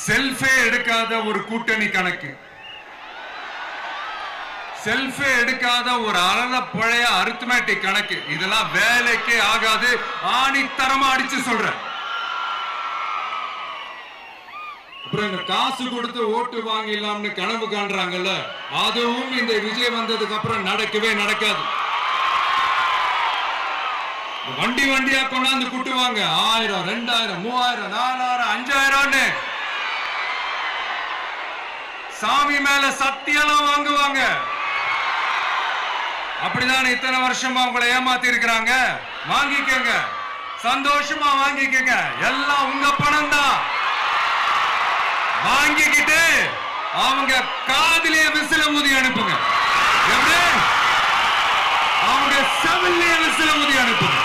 செல்ஃபே எடுக்காத ஒரு கூட்டணி கணக்கு, செல்ஃபே எடுக்காத ஒரு பழைய அரித்மெட்டிக் கணக்கு, இதெல்லாம் வேலைக்கே ஆகாது. ஆணித்தரமா அடிச்சு சொல்றேன். அப்புறம் இந்த காசு கொடுத்து ஓட்டு வாங்கிடலாம்னு கனவு காண்றாங்கல்ல, அதுவும் இந்த விஜய் வந்ததுக்கு அப்புறம் நடக்கவே நடக்காது. வண்டி வண்டியா கொண்டாந்து குட்டுவாங்க. 1000, 2000, 3000, 4000, 5000 சாமி மேல சத்தியெல்லாம் வாங்குவாங்க. அப்படிதான் இத்தனை வருஷமா உங்களை ஏமாத்தி இருக்கிறாங்க. வாங்கிக்கங்க, சந்தோஷமா வாங்கிக்கங்க. எல்லாம் உங்க பணம் தான். வாங்கிக்கிட்டு அவங்க காதிலேயே விசில ஊதி அனுப்புங்க. எப்படி? அவங்க செவிலியே விசில ஊதி அனுப்புங்க.